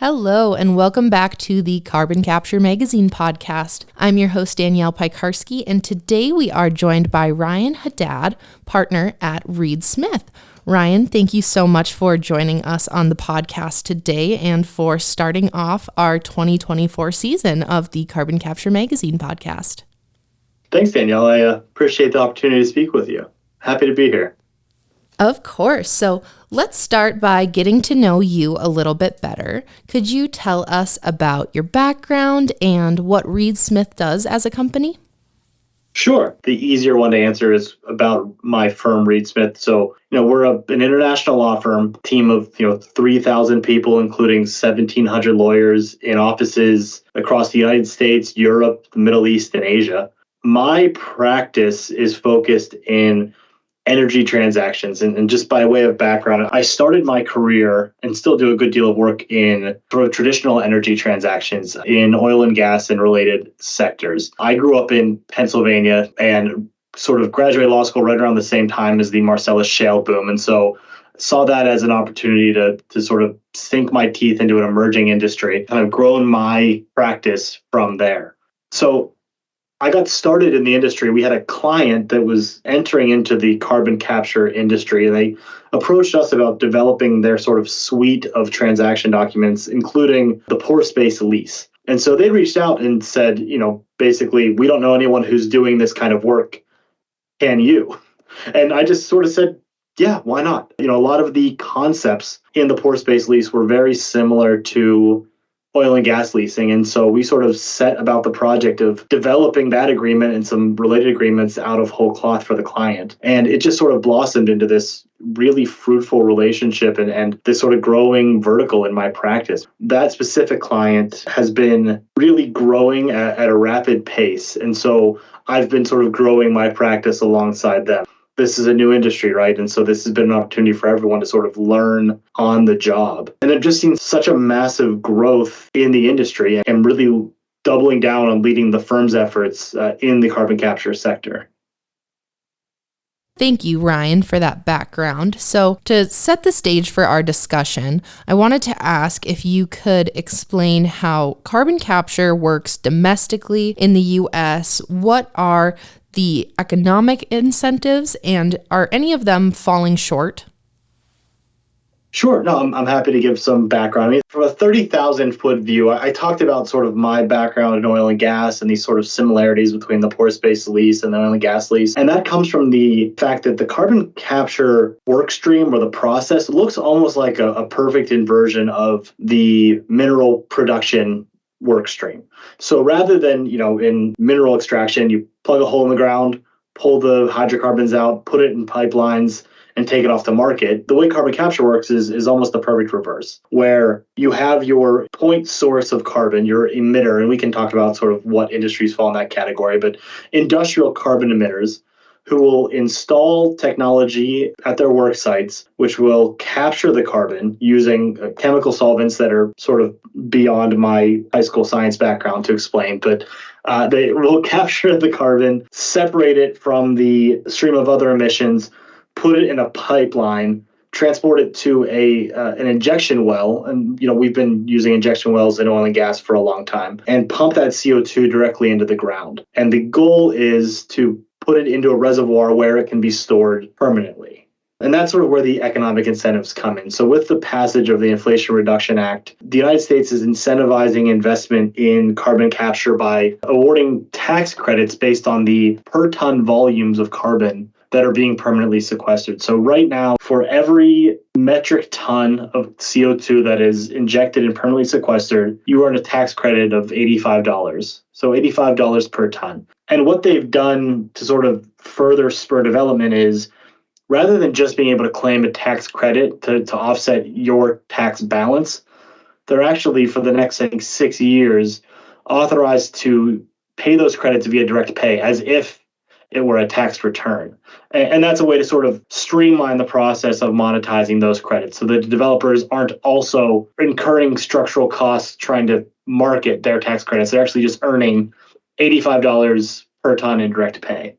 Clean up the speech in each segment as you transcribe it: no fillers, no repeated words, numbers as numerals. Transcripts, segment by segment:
Hello, and welcome back to the Carbon Capture Magazine podcast. I'm your host, Danielle Piekarski, and today we are joined by Ryan Haddad, partner at Reed Smith. Ryan, thank you so much for joining us on the podcast today and for starting off our 2024 season of the Carbon Capture Magazine podcast. Thanks, Danielle. I appreciate the opportunity to speak with you. Happy to be here. Of course. So let's start by getting to know you a little bit better. Could you tell us about your background and what Reed Smith does as a company? Sure. The easier one to answer is about my firm, Reed Smith. So, we're an international law firm, team of, 3,000 people, including 1,700 lawyers in offices across the United States, Europe, the Middle East, and Asia. My practice is focused in energy transactions. And just by way of background, I started my career and still do a good deal of work in sort of traditional energy transactions in oil and gas and related sectors. I grew up in Pennsylvania and sort of graduated law school right around the same time as the Marcellus shale boom. And so saw that as an opportunity to sort of sink my teeth into an emerging industry, kind of grown my practice from there. So I got started in the industry. We had a client that was entering into the carbon capture industry, and they approached us about developing their sort of suite of transaction documents, including the pore space lease. And so they reached out and said, basically, we don't know anyone who's doing this kind of work. Can you? And I just sort of said, yeah, why not? A lot of the concepts in the pore space lease were very similar to oil and gas leasing. And so we sort of set about the project of developing that agreement and some related agreements out of whole cloth for the client. And it just sort of blossomed into this really fruitful relationship and this sort of growing vertical in my practice. That specific client has been really growing at a rapid pace. And so I've been sort of growing my practice alongside them. This is a new industry, right? And so this has been an opportunity for everyone to sort of learn on the job. And I've just seen such a massive growth in the industry and really doubling down on leading the firm's efforts in the carbon capture sector. Thank you, Ryan, for that background. So to set the stage for our discussion, I wanted to ask if you could explain how carbon capture works domestically in the U.S. What are the economic incentives, and are any of them falling short? Sure. No, I'm happy to give some background. From a 30,000-foot view, I talked about sort of my background in oil and gas and these sort of similarities between the pore space lease and the oil and gas lease. And that comes from the fact that the carbon capture work stream or the process looks almost like a perfect inversion of the mineral production work stream. So rather than, in mineral extraction, you plug a hole in the ground, pull the hydrocarbons out, put it in pipelines, and take it off the market. The way carbon capture works is almost the perfect reverse, where you have your point source of carbon, your emitter, and we can talk about sort of what industries fall in that category, but industrial carbon emitters who will install technology at their work sites, which will capture the carbon using chemical solvents that are sort of beyond my high school science background to explain, but they will capture the carbon, separate it from the stream of other emissions, put it in a pipeline, transport it to an injection well, and we've been using injection wells in oil and gas for a long time, and pump that CO2 directly into the ground. And the goal is to put it into a reservoir where it can be stored permanently. And that's sort of where the economic incentives come in. So with the passage of the Inflation Reduction Act, the United States is incentivizing investment in carbon capture by awarding tax credits based on the per ton volumes of carbon that are being permanently sequestered. So right now, for every metric ton of CO2 that is injected and permanently sequestered, you earn a tax credit of $85. So $85 per ton. And what they've done to sort of further spur development is, rather than just being able to claim a tax credit to offset your tax balance, they're actually, for the next, 6 years, authorized to pay those credits via direct pay, as if it were a tax return. And that's a way to sort of streamline the process of monetizing those credits so that developers aren't also incurring structural costs trying to market their tax credits. They're actually just earning $85 per ton in direct pay.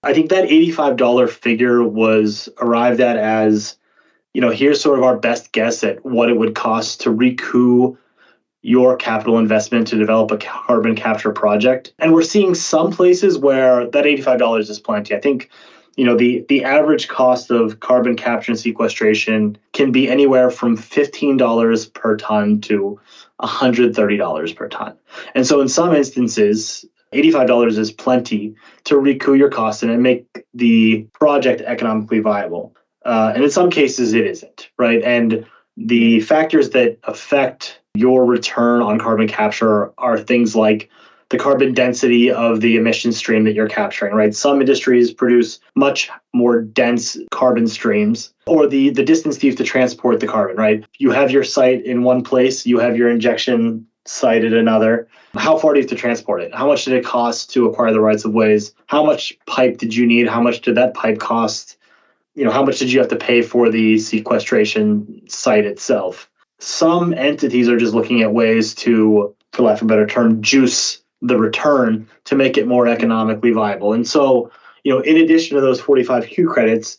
I think that $85 figure was arrived at as here's sort of our best guess at what it would cost to recoup your capital investment to develop a carbon capture project. And we're seeing some places where that $85 is plenty. I think, the average cost of carbon capture and sequestration can be anywhere from $15 per ton to $130 per ton. And so in some instances, $85 is plenty to recoup your costs and make the project economically viable. And in some cases, it isn't, right? And the factors that affect your return on carbon capture are things like the carbon density of the emission stream that you're capturing, right? Some industries produce much more dense carbon streams, or the distance you have to transport the carbon, right? You have your site in one place, you have your injection site at another. How far do you have to transport it? How much did it cost to acquire the rights of ways? How much pipe did you need? How much did that pipe cost? How much did you have to pay for the sequestration site itself? Some entities are just looking at ways to, for lack of a better term, juice the return to make it more economically viable. And so, in addition to those 45Q credits,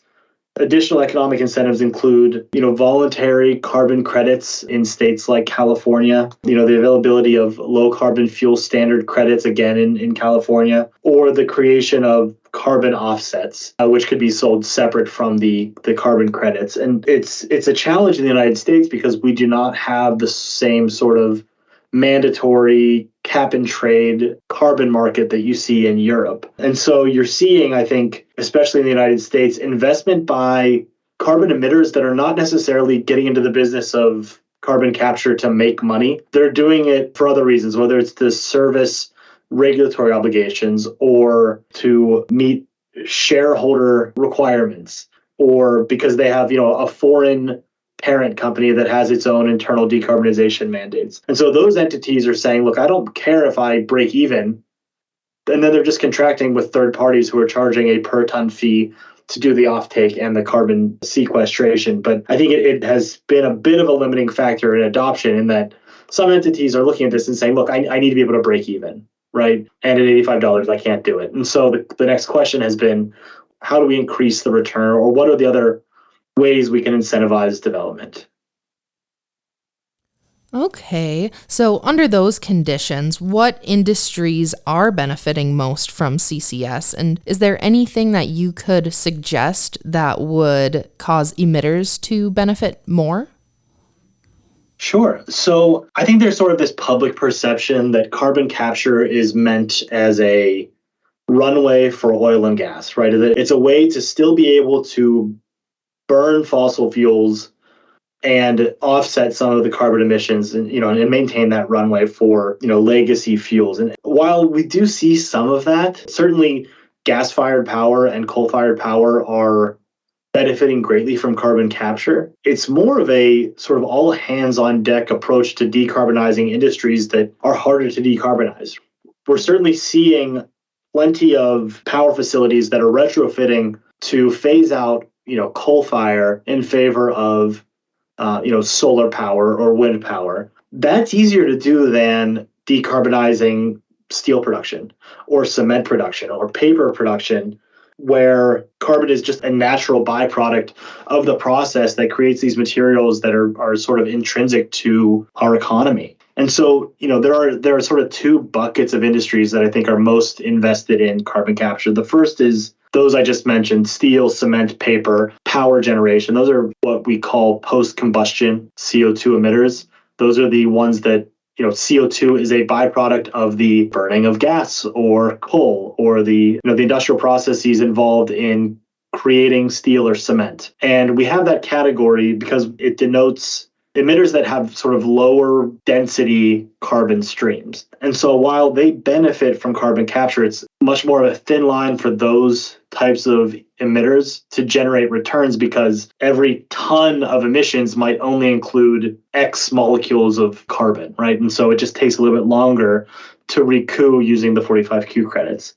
additional economic incentives include, voluntary carbon credits in states like California, the availability of low carbon fuel standard credits, again, in California, or the creation of carbon offsets, which could be sold separate from the carbon credits. And it's a challenge in the United States because we do not have the same sort of mandatory cap and trade carbon market that you see in Europe. And so you're seeing, I think, especially in the United States, investment by carbon emitters that are not necessarily getting into the business of carbon capture to make money. They're doing it for other reasons, whether it's to service regulatory obligations or to meet shareholder requirements, or because they have, a foreign parent company that has its own internal decarbonization mandates. And so those entities are saying, look, I don't care if I break even. And then they're just contracting with third parties who are charging a per ton fee to do the offtake and the carbon sequestration. But I think it has been a bit of a limiting factor in adoption, in that some entities are looking at this and saying, look, I need to be able to break even, right? And at $85, I can't do it. And so the next question has been, how do we increase the return, or what are the other ways we can incentivize development? Okay, so under those conditions, what industries are benefiting most from CCS? And is there anything that you could suggest that would cause emitters to benefit more? Sure. So I think there's sort of this public perception that carbon capture is meant as a runway for oil and gas, right? That it's a way to still be able to burn fossil fuels and offset some of the carbon emissions, and maintain that runway for, legacy fuels. And while we do see some of that, certainly gas-fired power and coal-fired power are benefiting greatly from carbon capture. It's more of a sort of all hands on deck approach to decarbonizing industries that are harder to decarbonize. We're certainly seeing plenty of power facilities that are retrofitting to phase out, coal fire in favor of solar power or wind power. That's easier to do than decarbonizing steel production or cement production or paper production, where carbon is just a natural byproduct of the process that creates these materials that are sort of intrinsic to our economy. And so, there are sort of two buckets of industries that I think are most invested in carbon capture. The first is those I just mentioned: steel, cement, paper, power generation. Those are what we call post-combustion CO2 emitters. Those are the ones that, CO2 is a byproduct of the burning of gas or coal, or the industrial processes involved in creating steel or cement. And we have that category because it denotes emitters that have sort of lower density carbon streams. And so while they benefit from carbon capture, it's much more of a thin line for those types of emitters to generate returns, because every ton of emissions might only include X molecules of carbon, right? And so it just takes a little bit longer to recoup using the 45Q credits.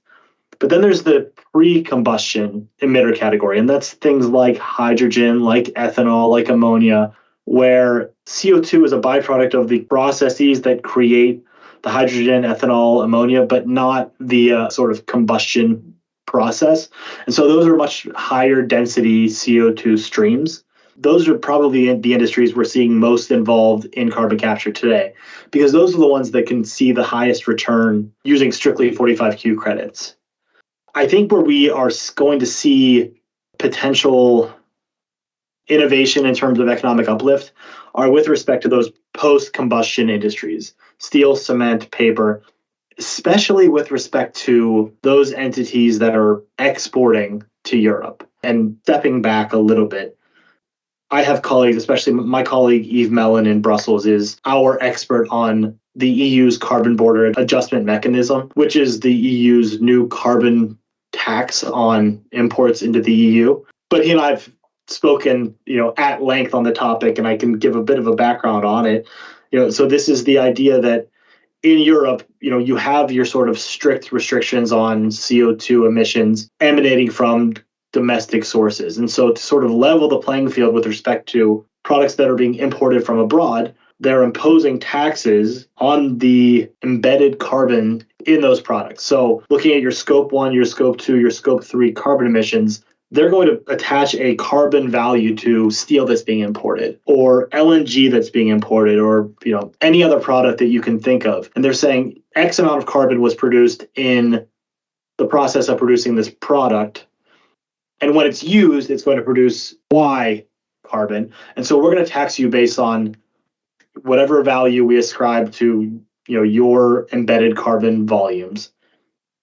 But then there's the pre-combustion emitter category, and that's things like hydrogen, like ethanol, like ammonia, where CO2 is a byproduct of the processes that create the hydrogen, ethanol, ammonia, but not the sort of combustion process. And so those are much higher density CO2 streams. those are probably the industries we're seeing most involved in carbon capture today, because those are the ones that can see the highest return using strictly 45Q credits. I think where we are going to see potential innovation in terms of economic uplift are with respect to those post-combustion industries, steel, cement, paper, especially with respect to those entities that are exporting to Europe. And stepping back a little bit, I have colleagues, especially my colleague Yves Mellon in Brussels is our expert on the EU's carbon border adjustment mechanism, which is the EU's new carbon tax on imports into the EU. But he and I've spoken, at length on the topic, and I can give a bit of a background on it. So this is the idea that in Europe, you have your sort of strict restrictions on CO2 emissions emanating from domestic sources. And so to sort of level the playing field with respect to products that are being imported from abroad, they're imposing taxes on the embedded carbon in those products. So looking at your scope 1, your scope 2, your scope 3 carbon emissions, they're going to attach a carbon value to steel that's being imported or LNG that's being imported or any other product that you can think of. And they're saying X amount of carbon was produced in the process of producing this product. And when it's used, it's going to produce Y carbon. And so we're going to tax you based on whatever value we ascribe to your embedded carbon volumes.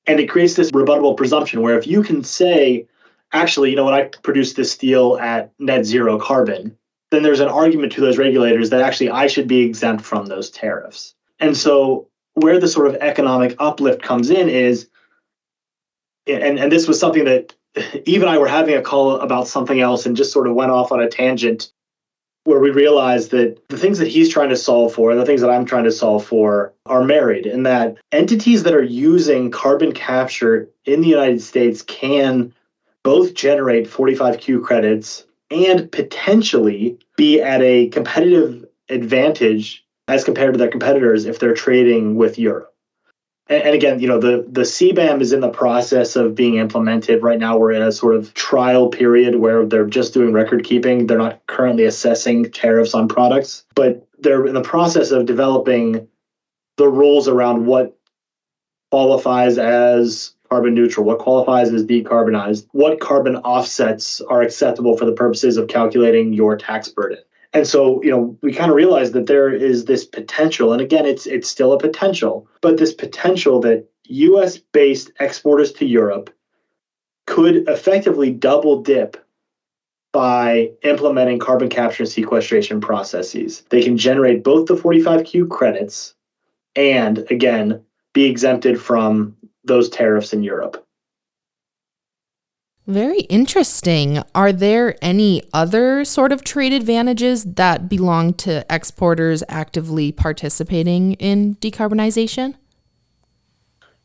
And it creates this rebuttable presumption where if you can say, actually, when I produce this steel at net zero carbon, then there's an argument to those regulators that actually I should be exempt from those tariffs. And so where the sort of economic uplift comes in is, and this was something that Eve and I were having a call about something else and just sort of went off on a tangent where we realized that the things that he's trying to solve for and the things that I'm trying to solve for are married, in that entities that are using carbon capture in the United States can both generate 45Q credits and potentially be at a competitive advantage as compared to their competitors if they're trading with Europe. And again, the CBAM is in the process of being implemented. Right now, we're in a sort of trial period where they're just doing record keeping. They're not currently assessing tariffs on products, but they're in the process of developing the rules around what qualifies as carbon neutral, what qualifies as decarbonized, what carbon offsets are acceptable for the purposes of calculating your tax burden. And so, we kind of realized that there is this potential, and again, it's still a potential, but this potential that US-based exporters to Europe could effectively double dip by implementing carbon capture and sequestration processes. They can generate both the 45Q credits and, again, be exempted from those tariffs in Europe. Very interesting. Are there any other sort of trade advantages that belong to exporters actively participating in decarbonization?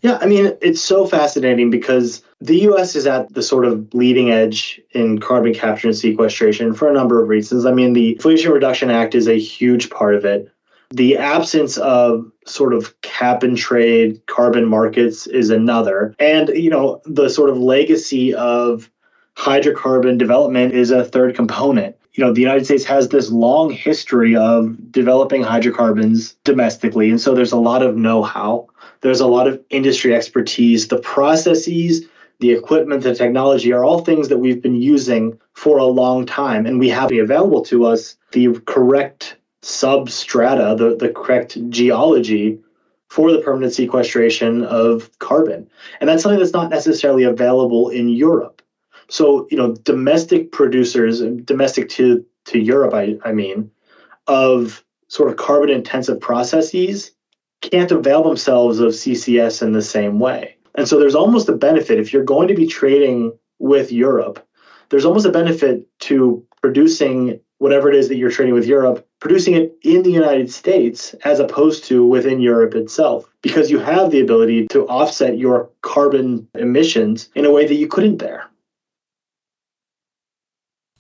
Yeah, it's so fascinating because the US is at the sort of leading edge in carbon capture and sequestration for a number of reasons. The Inflation Reduction Act is a huge part of it. The absence of sort of cap and trade carbon markets is another. And, the sort of legacy of hydrocarbon development is a third component. The United States has this long history of developing hydrocarbons domestically. And so there's a lot of know-how. There's a lot of industry expertise. The processes, the equipment, the technology are all things that we've been using for a long time. And we have available to us the correct substrata, the correct geology for the permanent sequestration of carbon. And that's something that's not necessarily available in Europe. So, domestic producers, domestic to Europe, I mean, of sort of carbon intensive processes can't avail themselves of CCS in the same way. And so there's almost a benefit if you're going to be trading with Europe, there's almost a benefit to producing whatever it is that you're trading with Europe, producing it in the United States as opposed to within Europe itself, because you have the ability to offset your carbon emissions in a way that you couldn't there.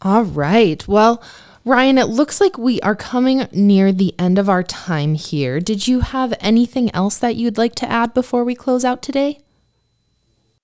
All right. Well, Ryan, it looks like we are coming near the end of our time here. Did you have anything else that you'd like to add before we close out today?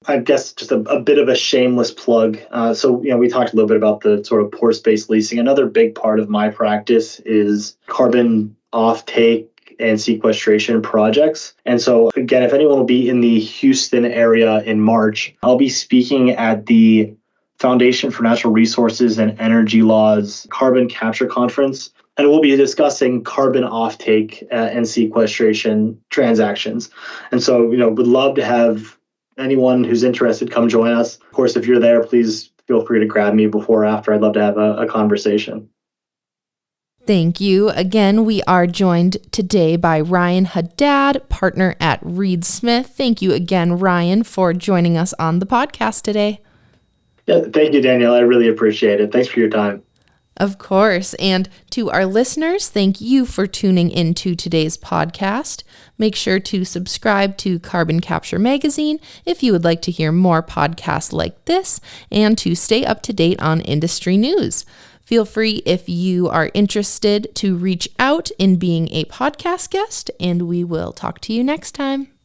I guess just a bit of a shameless plug. We talked a little bit about the sort of pore space leasing. Another big part of my practice is carbon offtake and sequestration projects. And so again, if anyone will be in the Houston area in March, I'll be speaking at the Foundation for Natural Resources and Energy Law's Carbon Capture Conference. And we'll be discussing carbon offtake and sequestration transactions. And so, would love to have anyone who's interested come join us. Of course, if you're there, please feel free to grab me before or after. I'd love to have a conversation. Thank you. Again, we are joined today by Ryan Haddad, partner at Reed Smith. Thank you again, Ryan, for joining us on the podcast today. Yeah, thank you, Danielle. I really appreciate it. Thanks for your time. Of course. And to our listeners, thank you for tuning into today's podcast. Make sure to subscribe to Carbon Capture Magazine if you would like to hear more podcasts like this and to stay up to date on industry news. Feel free, if you are interested, to reach out in being a podcast guest, and we will talk to you next time.